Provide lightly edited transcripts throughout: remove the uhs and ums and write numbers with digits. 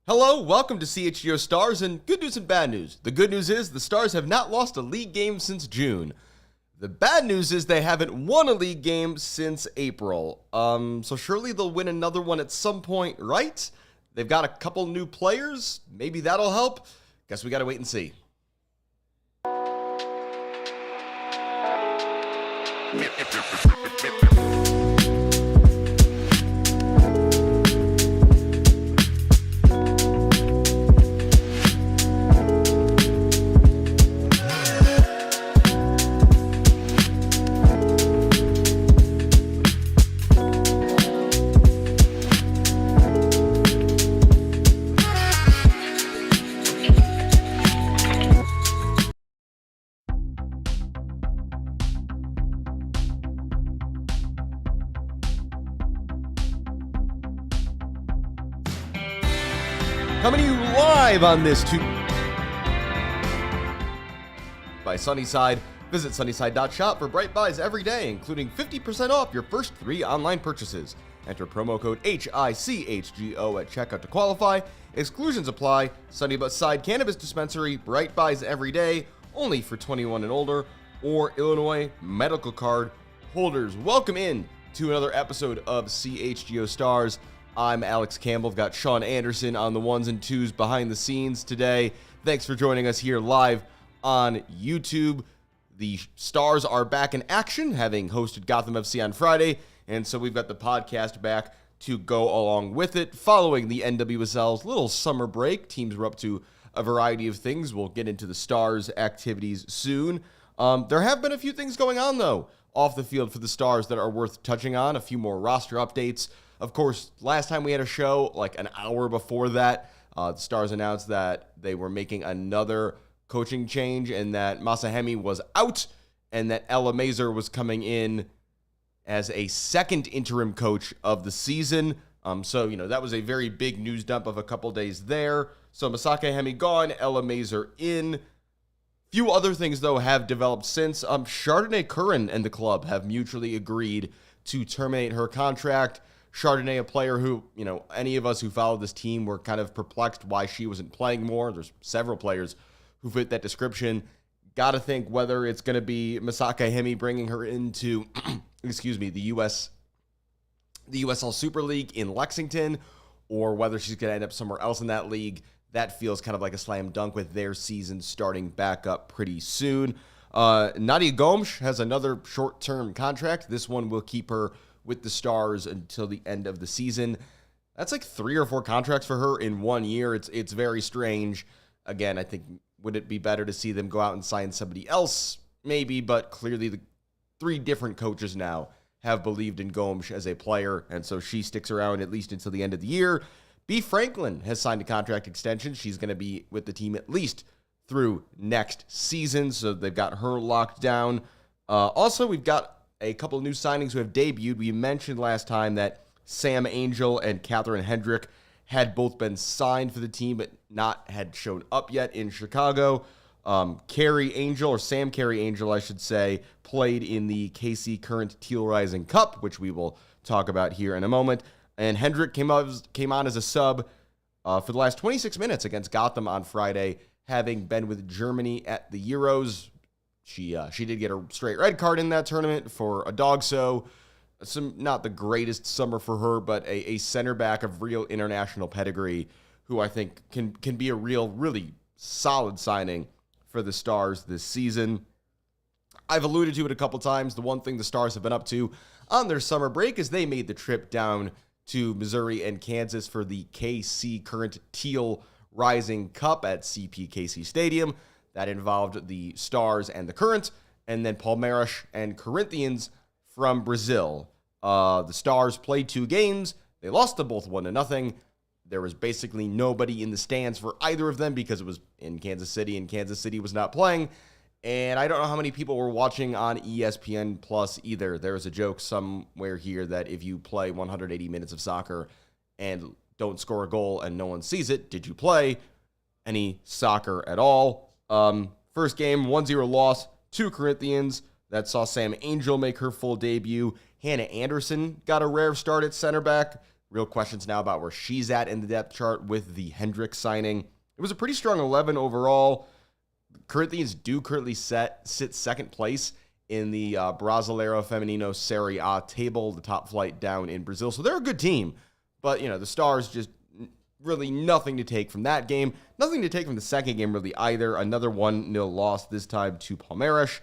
Hello, welcome to CHGO Stars, and good news and bad news. The good news is the Stars have not lost a league game since June. The bad news is they haven't won a league game since April. So surely they'll win another one at some point, right? They've got a couple new players. Maybe that'll help. Guess we gotta wait and see. Coming to you live on this by Sunnyside. Visit sunnyside.shop for bright buys every day, including 50% off your first 3 online purchases. Enter promo code HICHGO at checkout to qualify. Exclusions apply. Sunnyside Cannabis Dispensary, bright buys every day, only for 21 and older, or Illinois medical card holders. Welcome in to another episode of CHGO Stars. I'm Alex Campbell. I've got Sean Anderson on the ones and twos behind the scenes today. Thanks for joining us here live on YouTube. The Stars are back in action, having hosted Gotham FC on Friday, and so we've got the podcast back to go along with it. Following the NWSL's little summer break, teams were up to a variety of things. We'll get into the Stars' activities soon. There have been a few things going on, though, off the field for the Stars that are worth touching on. A few more roster updates. Of course, last time we had a show, like an hour before that, the Stars announced that they were making another coaching change and that Masahemi was out and that Ella Masar was coming in as a second interim coach of the season. So that was a very big news dump of a couple days there. So Masahemi gone, Ella Masar in. Few other things, though, have developed since. Chardonnay Curran and the club have mutually agreed to terminate her contract. Chardonnay, a player who, any of us who followed this team were kind of perplexed why she wasn't playing more. There's several players who fit that description. Got to think whether it's going to be Masahemi bringing her into, the USL Super League in Lexington, or whether she's going to end up somewhere else in that league. That feels kind of like a slam dunk with their season starting back up pretty soon. Nadia Gomes has another short-term contract. This one will keep her with the Stars until the end of the season. That's like 3 or 4 contracts for her in 1 year. It's very strange. Again, I think, would it be better to see them go out and sign somebody else? Maybe, but clearly the 3 different coaches now have believed in Gomes as a player, and so she sticks around at least until the end of the year. B. Franklin has signed a contract extension. She's going to be with the team at least through next season, so they've got her locked down. Also, we've got a couple of new signings who have debuted. We mentioned last time that Sam Angel and Kathrine Hendrich had both been signed for the team, but not had shown up yet in Chicago. Carrie Angel, or Sam Carrie Angel, I should say, played in the KC Current Teal Rising Cup, which we will talk about here in a moment. And Hendrich came on as a sub for the last 26 minutes against Gotham on Friday, having been with Germany at the Euros. She did get a straight red card in that tournament for a dog, so not the greatest summer for her, but a center back of real international pedigree who I think can be a really solid signing for the Stars this season. I've alluded to it a couple times. The one thing the Stars have been up to on their summer break is they made the trip down to Missouri and Kansas for the KC Current Teal Rising Cup at CPKC Stadium. That involved the Stars and the Current, and then Palmeiras and Corinthians from Brazil. The Stars played 2 games. They lost them both 1-0. There was basically nobody in the stands for either of them because it was in Kansas City, and Kansas City was not playing. And I don't know how many people were watching on ESPN Plus either. There was a joke somewhere here that if you play 180 minutes of soccer and don't score a goal and no one sees it, did you play any soccer at all? First game, 1-0 loss to Corinthians. That saw Sam Angel make her full debut. Hannah Anderson got a rare start at center back. Real questions now about where she's at in the depth chart with the Hendrich signing. It was a pretty strong 11 overall. Corinthians do currently sit second place in the Brasileiro Feminino Serie A table, the top flight down in Brazil. So they're a good team. But, the Stars just really nothing to take from that game. Nothing to take from the second game really either. Another 1-0 loss, this time to Palmeiras.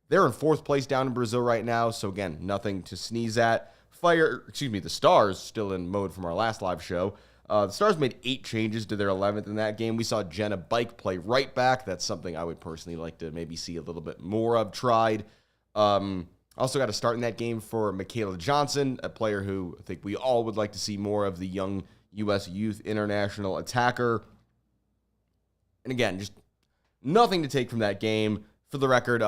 They're in fourth place down in Brazil right now. So again, nothing to sneeze at. The Stars, still in mode from our last live show. The Stars made 8 changes to their 11th in that game. We saw Jenna Bike play right back. That's something I would personally like to maybe see a little bit more of tried. Also got a start in that game for Michaela Johnson, a player who I think we all would like to see more of, the young U.S. Youth International attacker. And again, just nothing to take from that game. For the record,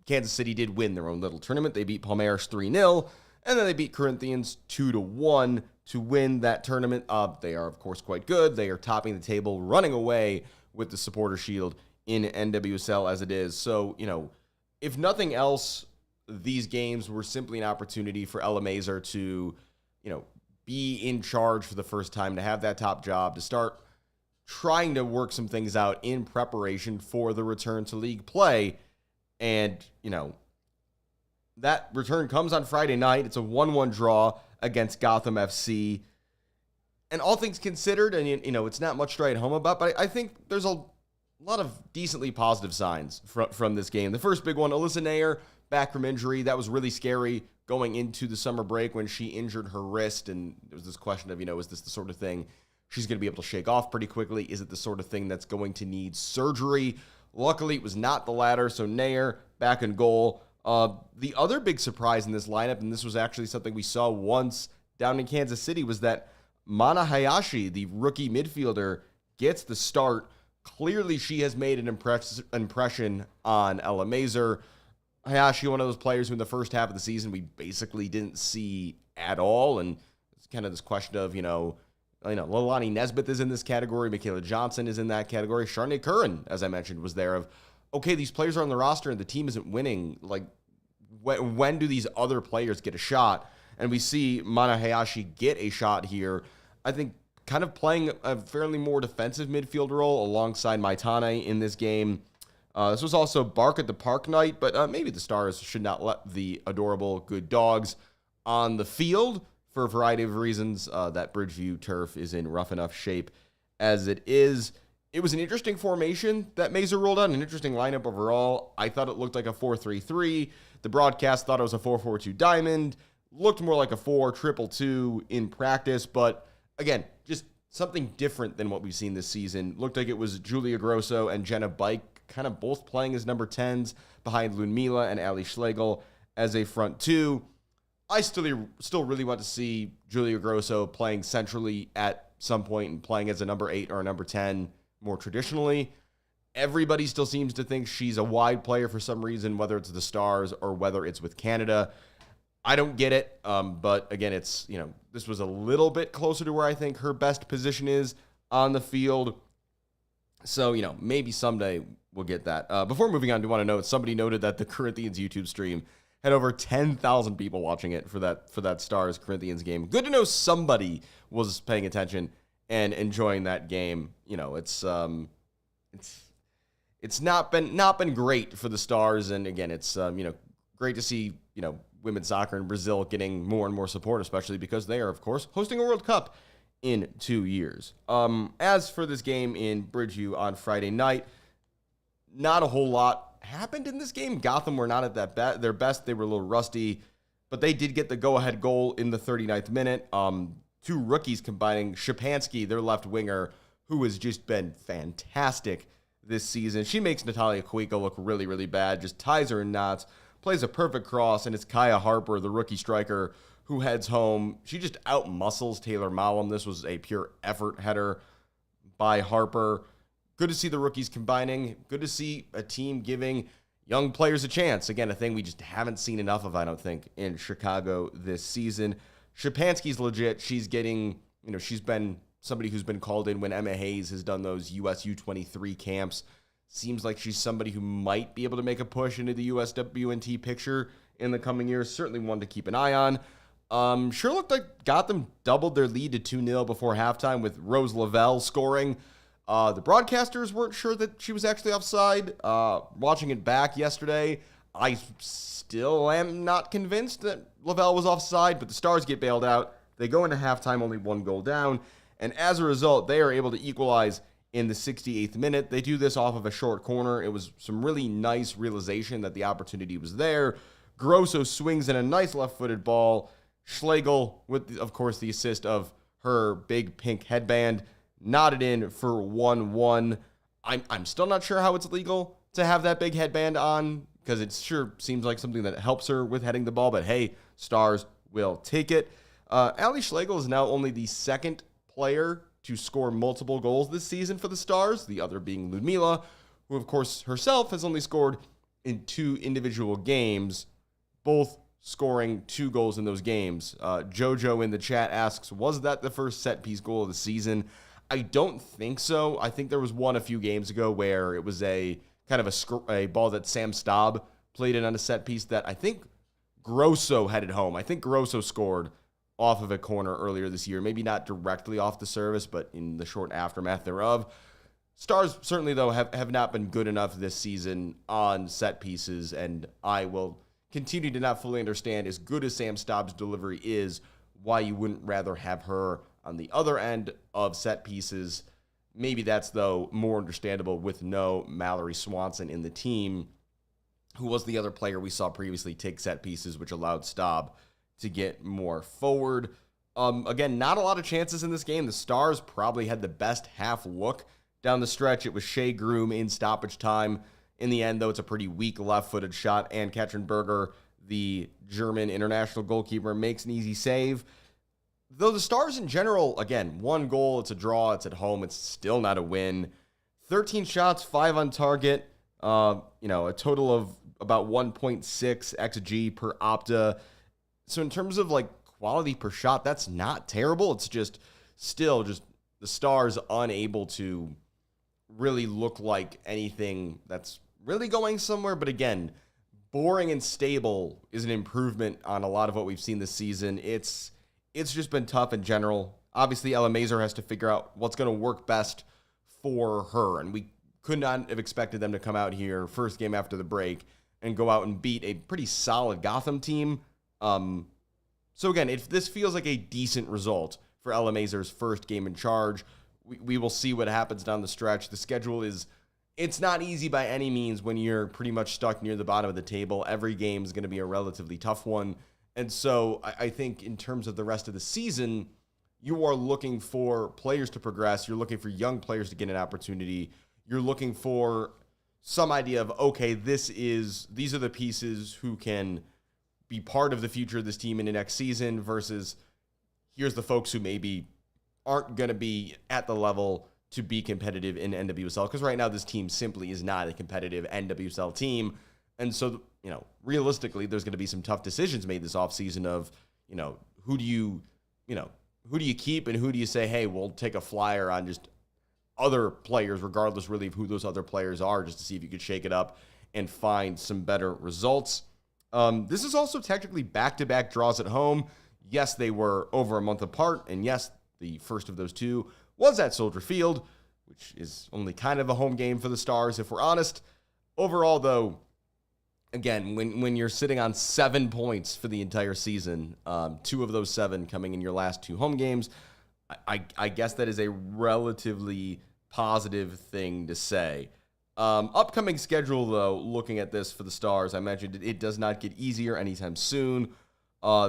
Kansas City did win their own little tournament. They beat Palmeiras 3-0. And then they beat Corinthians 2-1 to win that tournament. They are, of course, quite good. They are topping the table, running away with the Supporter Shield in NWSL as it is. So, if nothing else, these games were simply an opportunity for Ella Masar to, be in charge for the first time, to have that top job, to start trying to work some things out in preparation for the return to league play. And, that return comes on Friday night. It's a 1-1 draw against Gotham FC. And all things considered, and it's not much to write home about, but I think there's a lot of decently positive signs from this game. The first big one, Alyssa Naeher, back from injury. That was really scary going into the summer break when she injured her wrist. And there was this question of, is this the sort of thing she's going to be able to shake off pretty quickly? Is it the sort of thing that's going to need surgery? Luckily, it was not the latter. So Naeher back in goal. The other big surprise in this lineup, and this was actually something we saw once down in Kansas City, was that Mana Hayashi, the rookie midfielder, gets the start. Clearly, she has made an impression on Ella Masar. Hayashi, one of those players who in the first half of the season we basically didn't see at all, and it's kind of this question of, Leilani Nesbitt is in this category, Michaela Johnson is in that category, Sharnay Curran, as I mentioned, was there. Of okay, these players are on the roster and the team isn't winning. Like, when do these other players get a shot? And we see Mana Hayashi get a shot here. I think kind of playing a fairly more defensive midfield role alongside Maitane in this game. This was also Bark at the Park night, but maybe the Stars should not let the adorable good dogs on the field for a variety of reasons. That Bridgeview turf is in rough enough shape as it is. It was an interesting formation that Masar rolled out, an interesting lineup overall. I thought it looked like a 4-3-3. The broadcast thought it was a 4-4-2 diamond. Looked more like a 4-2-2 in practice, but again, just something different than what we've seen this season. Looked like it was Julia Grosso and Jenna Bike kind of both playing as number 10s behind Ludmila and Ali Schlegel as a front two. I still really want to see Julia Grosso playing centrally at some point and playing as a number 8 or a number 10 more traditionally. Everybody still seems to think she's a wide player for some reason, whether it's the Stars or whether it's with Canada. I don't get it, but again, it's, this was a little bit closer to where I think her best position is on the field. So, maybe someday we'll get that. Before moving on, I do want to note, somebody noted that the Corinthians YouTube stream had over 10,000 people watching it for that Stars Corinthians game. Good to know somebody was paying attention and enjoying that game. It's not been great for the Stars, and again, it's great to see women's soccer in Brazil getting more and more support, especially because they are, of course, hosting a World Cup in 2 years. As for this game in Bridgeview on Friday night, not a whole lot happened in this game. Gotham were not at their best. They were a little rusty, but they did get the go-ahead goal in the 39th minute. Two rookies combining. Shapansky, their left winger, who has just been fantastic this season. She makes Natalia Cuico look really, really bad, just ties her in knots, plays a perfect cross, and it's Kaya Harper, the rookie striker, who heads home. She just out-muscles Taylor Mallum. This was a pure effort header by Harper. Good to see the rookies combining. Good to see a team giving young players a chance. Again, a thing we just haven't seen enough of, I don't think, in Chicago this season. Shapansky's legit. She's getting, she's been somebody who's been called in when Emma Hayes has done those US U23 camps. Seems like she's somebody who might be able to make a push into the USWNT picture in the coming years. Certainly one to keep an eye on. Sure looked like Gotham doubled their lead to 2-0 before halftime with Rose Lavelle scoring. The broadcasters weren't sure that she was actually offside. Watching it back yesterday, I still am not convinced that Lavelle was offside, but the Stars get bailed out. They go into halftime only 1 goal down, and as a result, they are able to equalize in the 68th minute. They do this off of a short corner. It was some really nice realization that the opportunity was there. Grosso swings in a nice left-footed ball. Schlegel, with, of course, the assist of her big pink headband, nodded in for 1-1. I'm still not sure how it's legal to have that big headband on, because it sure seems like something that helps her with heading the ball, but hey, Stars will take it. Allie Schlegel is now only the second player to score multiple goals this season for the Stars, the other being Ludmila, who, of course, herself has only scored in 2 individual games, both scoring 2 goals in those games. Jojo in the chat asks, was that the first set-piece goal of the season? I don't think so. I think there was one a few games ago where it was a kind of a ball that Sam Staub played in on a set-piece that I think Grosso headed home. I think Grosso scored off of a corner earlier this year. Maybe not directly off the service, but in the short aftermath thereof. Stars certainly, though, have not been good enough this season on set pieces, and I will continue to not fully understand, as good as Sam Staub's delivery is, why you wouldn't rather have her on the other end of set pieces. Maybe that's, though, more understandable with no Mallory Swanson in the team, who was the other player we saw previously take set pieces, which allowed Staub to get more forward. Again, not a lot of chances in this game. The Stars probably had the best half look down the stretch. It was Shea Groom in stoppage time. In the end, though, it's a pretty weak left-footed shot, and Katrin Berger, the German international goalkeeper, makes an easy save. Though the Stars in general, again, 1 goal, it's a draw, it's at home, it's still not a win. 13 shots, 5 on target, a total of about 1.6 XG per Opta. So in terms of like quality per shot, that's not terrible. It's just still just the Stars unable to really look like anything that's really going somewhere. But again, boring and stable is an improvement on a lot of what we've seen this season. It's just been tough in general. Obviously, Ella Masar has to figure out what's going to work best for her, and we could not have expected them to come out here first game after the break and go out and beat a pretty solid Gotham team. So again, if this feels like a decent result for Ella Masar's first game in charge, we will see what happens down the stretch. The schedule it's not easy by any means when you're pretty much stuck near the bottom of the table. Every game is going to be a relatively tough one. And so I think in terms of the rest of the season, you are looking for players to progress. You're looking for young players to get an opportunity. You're looking for some idea of, okay, these are the pieces who can be part of the future of this team in the next season, versus here's the folks who maybe aren't going to be at the level to be competitive in NWSL, because right now this team simply is not a competitive NWSL team. And so, realistically, there's going to be some tough decisions made this offseason of, who do you keep and who do you say, hey, we'll take a flyer on just other players, regardless really of who those other players are, just to see if you could shake it up and find some better results. This is also technically back-to-back draws at home. Yes, they were over a month apart, and yes, the first of those 2 was at Soldier Field, which is only kind of a home game for the Stars, if we're honest. Overall, though, again, when you're sitting on 7 points for the entire season, 2 of those 7 coming in your last 2 home games, I guess that is a relatively positive thing to say. Upcoming schedule, though, looking at this for the Stars, I mentioned it does not get easier anytime soon.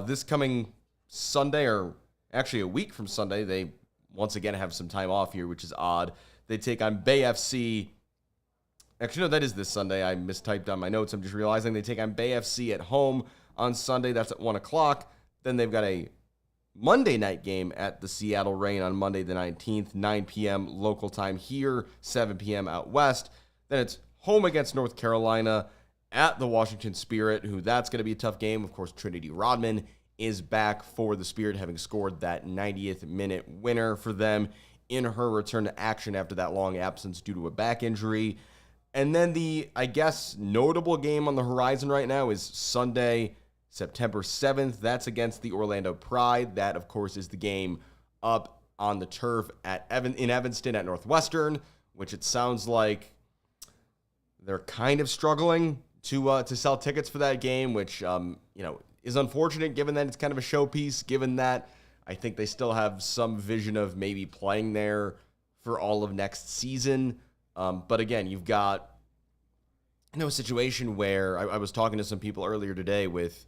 This coming Sunday, or actually a week from Sunday, they once again have some time off here, which is odd. They take on Bay FC. Actually, no, that is this Sunday. I mistyped on my notes. I'm just realizing they take on Bay FC at home on Sunday. That's at 1 o'clock. Then they've got a Monday night game at the Seattle Reign on Monday the 19th, 9 p.m. local time here, 7 p.m. out west. Then it's home against North Carolina at the Washington Spirit, who that's going to be a tough game. Of course, Trinity Rodman is back for the Spirit, having scored that 90th minute winner for them in her return to action after that long absence due to a back injury. And then the, I guess, notable game on the horizon right now is Sunday September 7th, that's against the Orlando Pride. That, of course, is the game up on the turf in Evanston at Northwestern, which it sounds like they're kind of struggling to sell tickets for that game, which is unfortunate given that it's kind of a showpiece, given that I think they still have some vision of maybe playing there for all of next season. But again, you've got a situation where I was talking to some people earlier today with,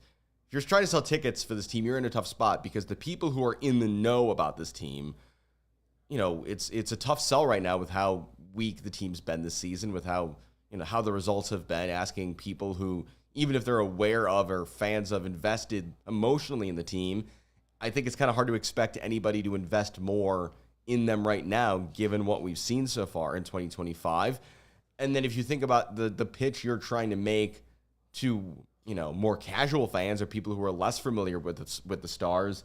if you're trying to sell tickets for this team, you're in a tough spot because the people who are in the know about this team, it's a tough sell right now with how weak the team's been this season, with how the results have been, asking people who, even if they're aware of or fans of, invested emotionally in the team. I think it's kind of hard to expect anybody to invest more in them right now, given what we've seen so far in 2025. And then if you think about the pitch you're trying to make to, more casual fans or people who are less familiar with the Stars,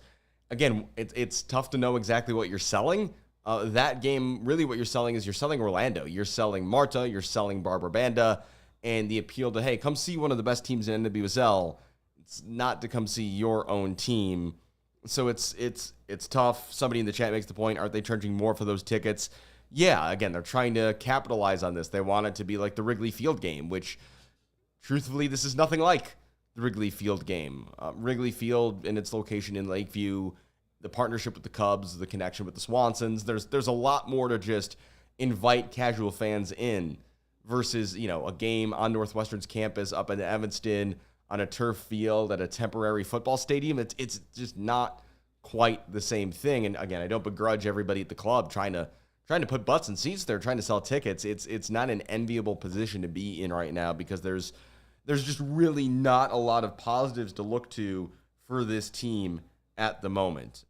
again, it's tough to know exactly what you're selling. That game, really what you're selling is you're selling Orlando. You're selling Marta, you're selling Barbara Banda, and the appeal to, hey, come see one of the best teams in NWSL. It's not to come see your own team. So it's tough. Somebody in the chat makes the point, aren't they charging more for those tickets? Yeah, again, they're trying to capitalize on this. They want it to be like the Wrigley Field game, which, truthfully, this is nothing like the Wrigley Field game. Wrigley Field and its location in Lakeview, the partnership with the Cubs, the connection with the Swansons, there's a lot more to just invite casual fans in versus, a game on Northwestern's campus up in Evanston on a turf field at a temporary football stadium. It's just not quite the same thing. And again, I don't begrudge everybody at the club trying to put butts in seats there, trying to sell tickets. It's not an enviable position to be in right now because there's just really not a lot of positives to look to for this team at the moment.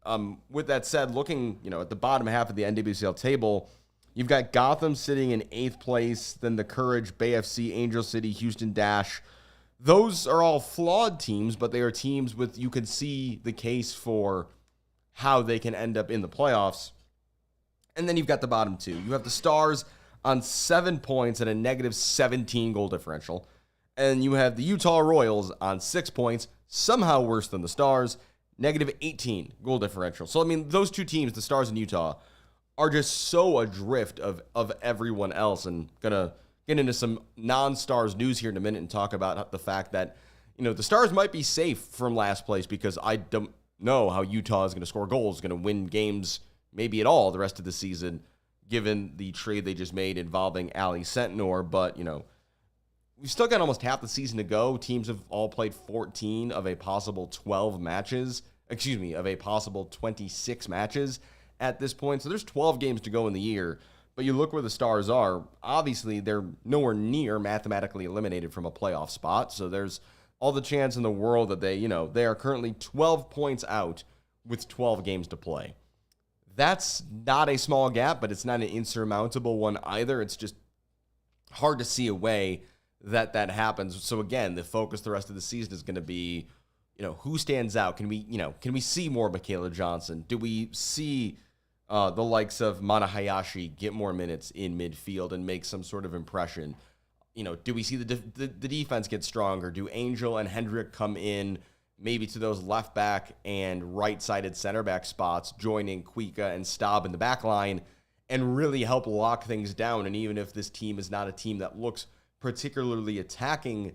With that said, looking at the bottom half of the NWCL table, you've got Gotham sitting in 8th place, then the Courage, Bay FC, Angel City, Houston Dash. Those are all flawed teams, but they are teams with, you can see the case for how they can end up in the playoffs. And then you've got the bottom two. You have the Stars on 7 points and a negative 17 goal differential. And you have the Utah Royals on 6 points, somehow worse than the Stars, negative 18 goal differential. So, those two teams, the Stars and Utah, are just so adrift of everyone else. And gonna get into some non-Stars news here in a minute and talk about the fact that, the Stars might be safe from last place because I don't know how Utah is going to score goals, going to win games maybe at all the rest of the season, given the trade they just made involving Alyssa Naeher. But, we've still got almost half the season to go. Teams have all played 14 of a possible 12 matches, of a possible 26 matches at this point. So there's 12 games to go in the year. But you look where the Stars are, obviously they're nowhere near mathematically eliminated from a playoff spot. So there's all the chance in the world that they are currently 12 points out with 12 games to play. That's not a small gap, but it's not an insurmountable one either. It's just hard to see a way that happens. So again, the focus the rest of the season is going to be, who stands out? Can we see more Michaela Johnson? Do we see the likes of Mana Hayashi get more minutes in midfield and make some sort of impression? Do we see the defense get stronger? Do Angel and Hendrich come in maybe to those left back and right-sided center back spots, joining Kuika and Staub in the back line and really help lock things down? And even if this team is not a team that looks particularly attacking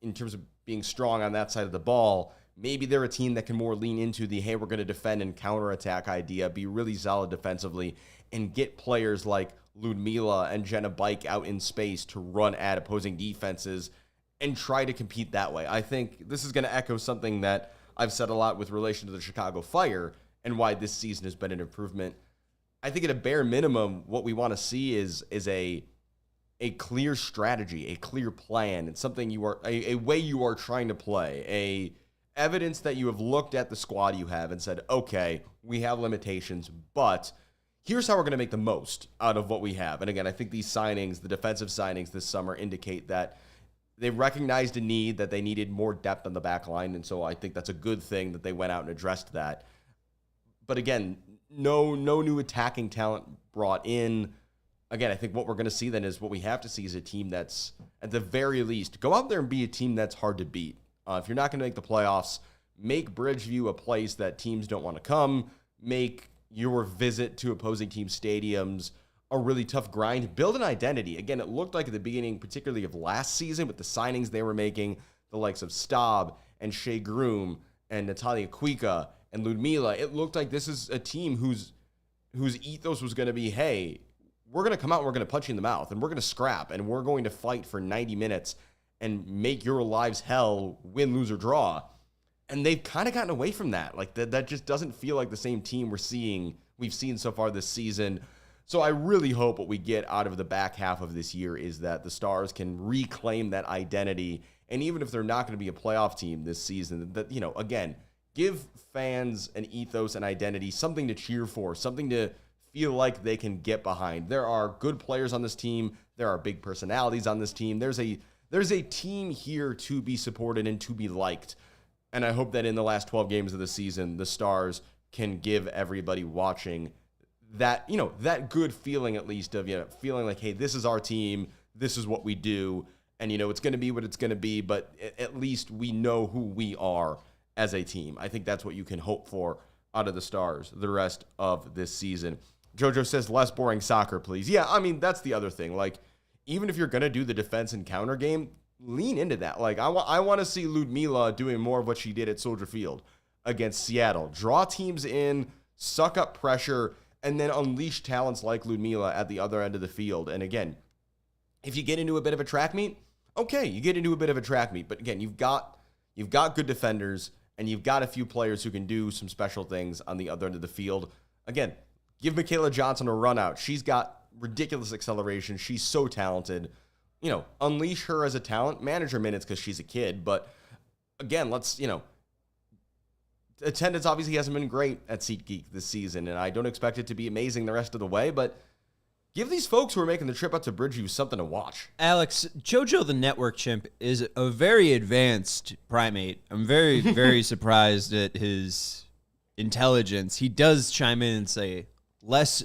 in terms of being strong on that side of the ball, maybe they're a team that can more lean into the, hey, we're going to defend and counterattack idea, be really solid defensively, and get players like Ludmila and Jenna Bike out in space to run at opposing defenses and try to compete that way. I think this is going to echo something that I've said a lot with relation to the Chicago Fire and why this season has been an improvement. I think at a bare minimum, what we want to see is a clear strategy, a clear plan, and something a way you are trying to play, evidence that you have looked at the squad you have and said, okay, we have limitations, but here's how we're going to make the most out of what we have. And again, I think these signings, the defensive signings this summer, indicate that they recognized a need, that they needed more depth on the back line, and so I think that's a good thing that they went out and addressed that. But again, no new attacking talent brought in. Again, I think what we're going to see then is what we have to see is a team that's, at the very least, go out there and be a team that's hard to beat. If you're not going to make the playoffs, make Bridgeview a place that teams don't want to come. Make your visit to opposing team stadiums a really tough grind. Build an identity. Again, it looked like at the beginning, particularly of last season, with the signings they were making, the likes of Staub and Shea Groom and Natalia Kuika and Ludmila, it looked like this is a team whose ethos was going to be, hey, we're going to come out and we're going to punch you in the mouth and we're going to scrap and we're going to fight for 90 minutes and make your lives hell, win, lose, or draw. And they've kind of gotten away from that. Like that just doesn't feel like the same team we've seen so far this season. So I really hope what we get out of the back half of this year is that the Stars can reclaim that identity. And even if they're not going to be a playoff team this season, that, again, give fans an ethos and identity, something to cheer for, something to feel like they can get behind. There are good players on this team. There are big personalities on this team. There's a team here to be supported and to be liked. And I hope that in the last 12 games of the season, the Stars can give everybody watching that, that good feeling, at least, of, feeling like, hey, this is our team. This is what we do. And, it's going to be what it's going to be. But at least we know who we are as a team. I think that's what you can hope for out of the Stars the rest of this season. Jojo says, less boring soccer, please. Yeah, I mean, that's the other thing. Like, even if you're going to do the defense and counter game, lean into that. Like, I want to see Ludmila doing more of what she did at Soldier Field against Seattle. Draw teams in, suck up pressure, and then unleash talents like Ludmila at the other end of the field. And again, if you get into a bit of a track meet, okay, you get into a bit of a track meet. But again, you've got good defenders, and you've got a few players who can do some special things on the other end of the field. Again, give Michaela Johnson a run out. She's got ridiculous acceleration. She's so talented. Unleash her as a talent, manage her minutes because she's a kid. But again, attendance obviously hasn't been great at SeatGeek this season, and I don't expect it to be amazing the rest of the way, but give these folks who are making the trip out to Bridgeview something to watch. Alex, JoJo the Network Chimp is a very advanced primate. I'm very, very surprised at his intelligence. He does chime in and say, less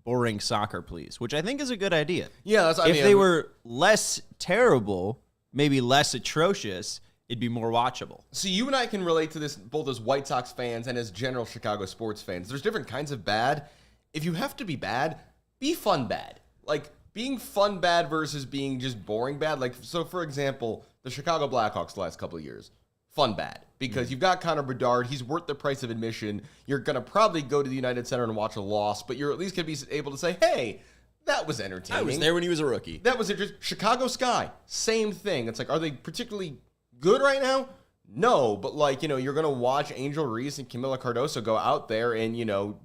boring soccer, please, which I think is a good idea. Yeah, if they were less terrible, maybe less atrocious, it'd be more watchable. So you and I can relate to this both as White Sox fans and as general Chicago sports fans. There's different kinds of bad. If you have to be bad, be fun bad. Like, being fun bad versus being just boring bad. Like, so for example, the Chicago Blackhawks the last couple of years. Fun bad. Because you've got Connor Bedard. He's worth the price of admission. You're going to probably go to the United Center and watch a loss, but you're at least going to be able to say, hey, that was entertaining. I was there when he was a rookie. That was interesting. Chicago Sky, same thing. It's like, are they particularly good right now? No, but you're going to watch Angel Reese and Camila Cardoso go out there and,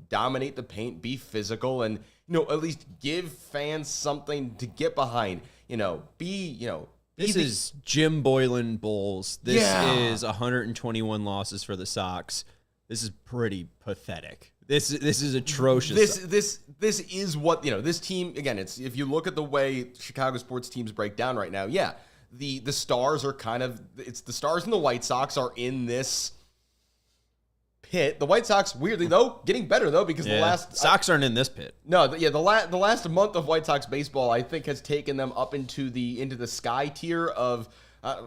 dominate the paint, be physical, and, at least give fans something to get behind. This is Jim Boylan Bulls. This is 121 losses for the Sox. This is pretty pathetic. This is atrocious. This is what, this team, again, it's, if you look at the way Chicago sports teams break down right now, the Stars are it's the Stars and the White Sox are in this pit. The White Sox, weirdly though, getting better though, because the last Sox aren't in this pit. No, the last month of White Sox baseball, I think, has taken them up into the sky tier of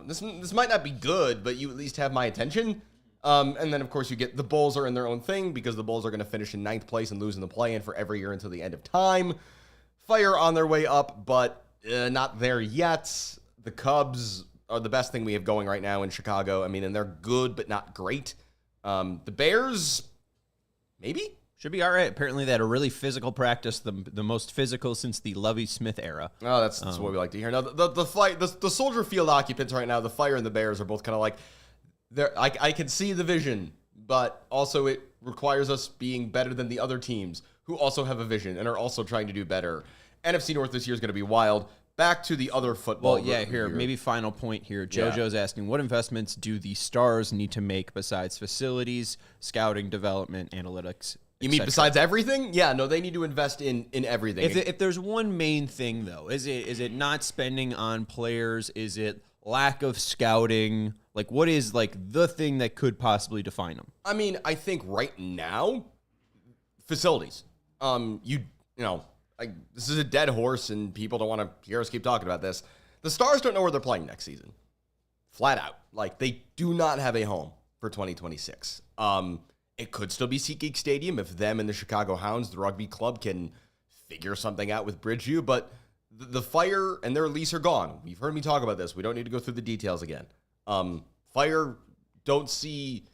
this might not be good, but you at least have my attention. And then of course you get the Bulls are in their own thing because the Bulls are going to finish in 9th place and lose in the play-in for every year until the end of time. Fire on their way up, but not there yet. The Cubs are the best thing we have going right now in Chicago. I mean, and they're good, but not great. The Bears, maybe? Should be all right. Apparently they had a really physical practice, the most physical since the Lovie Smith era. Oh, that's what we like to hear. Now, the Soldier Field occupants right now, the Fire and the Bears are both kind of like, I can see the vision, but also it requires us being better than the other teams who also have a vision and are also trying to do better. NFC North this year is going to be wild. Back to the other football. Well, here, maybe final point here. JoJo's asking, what investments do the Stars need to make besides facilities, scouting, development, analytics? You mean besides everything? Yeah, no, they need to invest in everything. If there's one main thing, though, is it not spending on players? Is it lack of scouting? Like, what is, the thing that could possibly define them? I mean, I think right now, facilities. This is a dead horse, and people don't want to hear us keep talking about this. The Stars don't know where they're playing next season. flat out. Like, they do not have a home for 2026. It could still be SeatGeek Stadium if them and the Chicago Hounds, the rugby club, can figure something out with Bridgeview, but the Fire and their lease are gone. You've heard me talk about this. We don't need to go through the details again. Fire don't see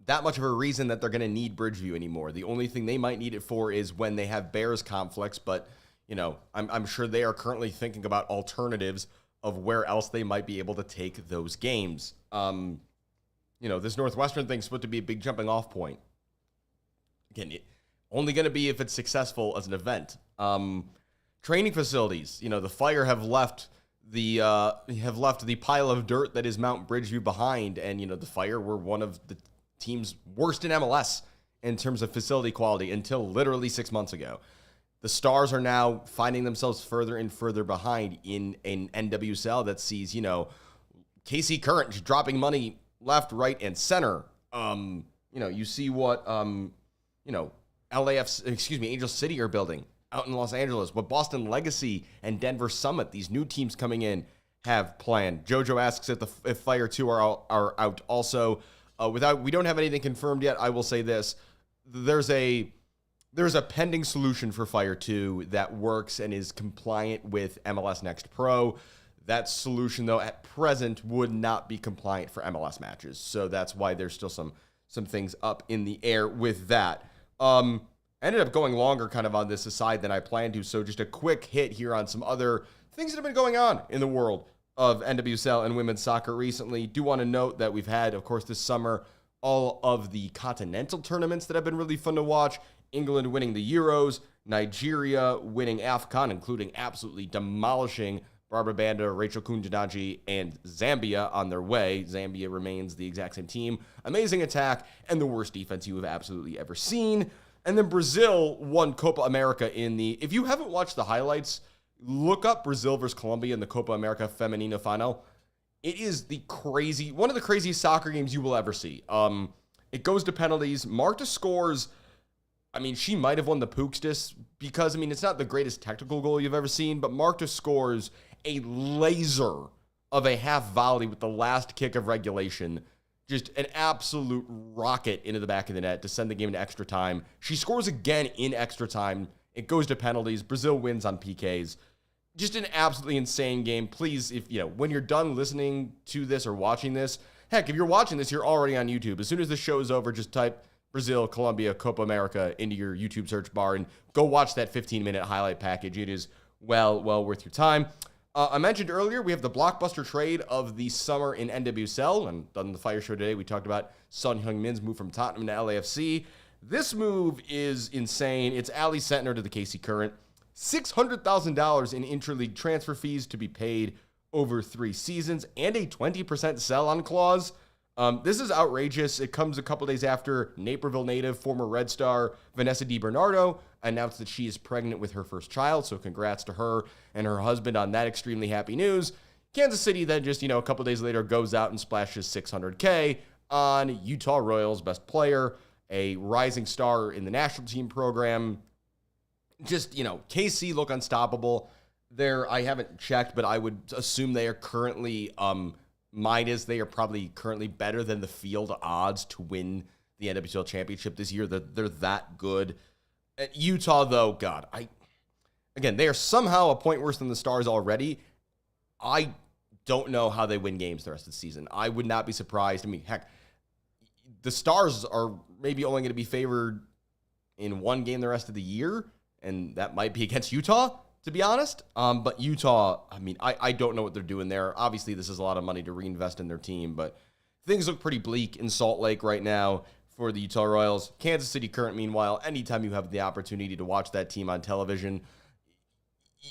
that much of a reason that they're going to need Bridgeview anymore. The only thing they might need it for is when they have Bears conflicts, but, you know, I'm sure they are currently thinking about alternatives of where else they might be able to take those games. You know, this Northwestern thing's supposed to be a big jumping off point. Again, only going to be if it's successful as an event. Training facilities, you know, the Fire have left the pile of dirt that is Mount Bridgeview behind, and, you know, the Fire were one of the teams worst in MLS in terms of facility quality until literally 6 months ago. The Stars are now finding themselves further and further behind in an NWSL that sees, you know, KC Current just dropping money left, right, and center. You know, you see what, you know, Angel City are building out in Los Angeles, what Boston Legacy and Denver Summit, these new teams coming in, have planned. Jojo asks if Fire 2 are out also. We don't have anything confirmed yet. I will say this. There's a pending solution for Fire 2 that works and is compliant with MLS Next Pro. That solution, though, at present would not be compliant for MLS matches. So that's why there's still some things up in the air with that. Ended up going longer kind of on this aside than I planned to. So just a quick hit here on some other things that have been going on in the world of NWSL and women's soccer recently. Do want to note that we've had, of course, this summer, all of the continental tournaments that have been really fun to watch. England winning the Euros, Nigeria winning AFCON, including absolutely demolishing Barbara Banda, Rachel Kunjanaji, and Zambia on their way. Zambia remains the exact same team. Amazing attack and the worst defense you have absolutely ever seen. And then Brazil won Copa America if you haven't watched the highlights, look up Brazil versus Colombia in the Copa America Femenina final. It is one of the craziest soccer games you will ever see. It goes to penalties. Marta scores. I mean, she might have won the Puxtis because, I mean, it's not the greatest technical goal you've ever seen, but Marta scores a laser of a half volley with the last kick of regulation. Just an absolute rocket into the back of the net to send the game into extra time. She scores again in extra time. It goes to penalties. Brazil wins on PKs. Just an absolutely insane game. Please, when you're done listening to this or watching this, heck, if you're watching this, you're already on YouTube. As soon as the show is over, just type Brazil, Colombia, Copa America into your YouTube search bar and go watch that 15-minute highlight package. It is well worth your time. I mentioned earlier, we have the blockbuster trade of the summer in NWSL, and on the Fire Show today, we talked about Son Heung-min's move from Tottenham to LAFC. This move is insane. It's Ali Sentner to the KC Current. $600,000 in intra-league transfer fees to be paid over 3 seasons, and a 20% sell-on clause. This is outrageous. It comes a couple days after Naperville native, former Red Star Vanessa DiBernardo announced that she is pregnant with her first child, so congrats to her and her husband on that extremely happy news. Kansas City then just, a couple days later goes out and splashes $600K on Utah Royals' best player, a rising star in the national team program. Just, KC look unstoppable. I haven't checked, but I would assume they are currently, mine is they are probably currently better than the field odds to win the NWSL championship this year. They're that good. At Utah, though, God, they are somehow a point worse than the Stars already. I don't know how they win games the rest of the season. I would not be surprised. I mean, heck, the Stars are maybe only going to be favored in one game the rest of the year, and that might be against Utah, to be honest. But Utah, I don't know what they're doing there. Obviously, this is a lot of money to reinvest in their team, but things look pretty bleak in Salt Lake right now for the Utah Royals. Kansas City Current, meanwhile, anytime you have the opportunity to watch that team on television,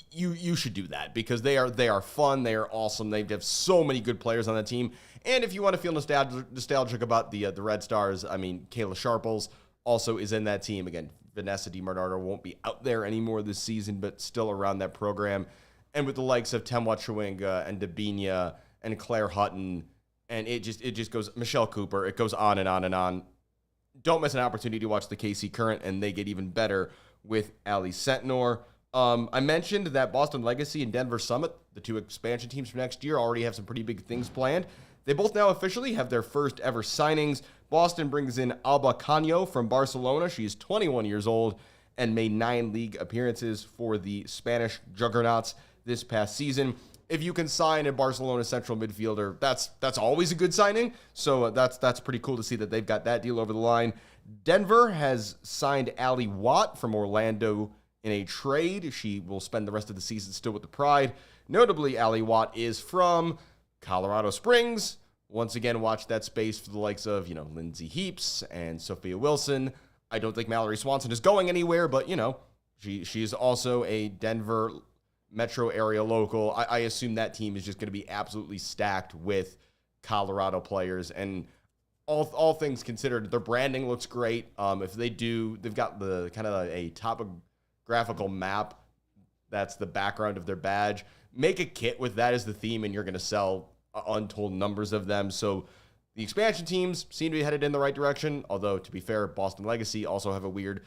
you should do that because they are fun. They are awesome. They have so many good players on that team. And if you want to feel nostalgic about the Red Stars, Kayla Sharples also is in that team. Again, Vanessa DiBernardo won't be out there anymore this season, but still around that program. And with the likes of Temwa Chawinga and Dabinia and Claire Hutton, and it just goes, Michelle Cooper, it goes on and on and on. Don't miss an opportunity to watch the KC Current, and they get even better with Ali Sentner. I mentioned that Boston Legacy and Denver Summit, the two expansion teams for next year, already have some pretty big things planned. They both now officially have their first ever signings. Boston brings in Alba Cano from Barcelona. She's 21 years old and made 9 league appearances for the Spanish Juggernauts this past season. If you can sign a Barcelona central midfielder, that's always a good signing. So that's pretty cool to see that they've got that deal over the line. Denver has signed Allie Watt from Orlando in a trade. She will spend the rest of the season still with the Pride. Notably, Allie Watt is from Colorado Springs. Once again, watch that space for the likes of, Lindsay Heaps and Sophia Wilson. I don't think Mallory Swanson is going anywhere, but, she's also a Denver metro area local. I assume that team is just going to be absolutely stacked with Colorado players. And all things considered, their branding looks great. If they do, they've got the kind of a topographical map that's the background of their badge. Make a kit with that as the theme, and you're going to sell untold numbers of them. So the expansion teams seem to be headed in the right direction, although, to be fair, Boston Legacy also have a weird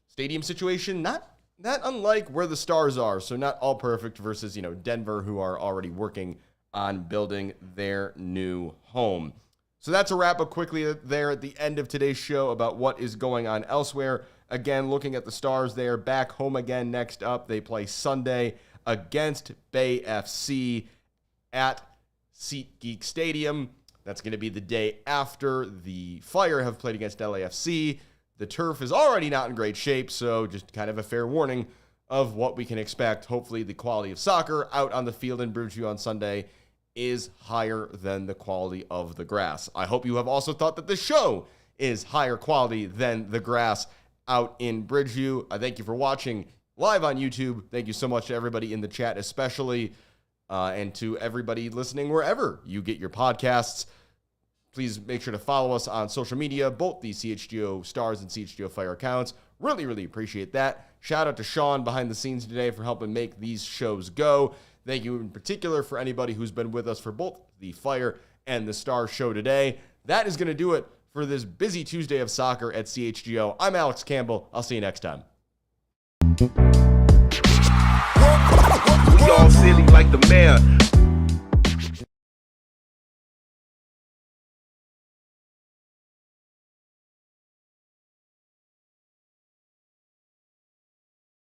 stadium situation, not unlike where the Stars are, so not all perfect versus, Denver, who are already working on building their new home. So that's a wrap-up quickly there at the end of today's show about what is going on elsewhere. Again, looking at the Stars, they are back home again next up. They play Sunday against Bay FC at SeatGeek Stadium. That's going to be the day after the Fire have played against LAFC. The turf is already not in great shape, so just kind of a fair warning of what we can expect. Hopefully the quality of soccer out on the field in Bridgeview on Sunday is higher than the quality of the grass. I hope you have also thought that the show is higher quality than the grass out in Bridgeview. I thank you for watching live on YouTube. Thank you so much to everybody in the chat especially, and to everybody listening wherever you get your podcasts. Please make sure to follow us on social media, both the CHGO Stars and CHGO Fire accounts. Really, really appreciate that. Shout out to Sean behind the scenes today for helping make these shows go. Thank you in particular for anybody who's been with us for both the Fire and the Stars show today. That is going to do it for this busy Tuesday of soccer at CHGO. I'm Alex Campbell. I'll see you next time. We all silly like the mayor.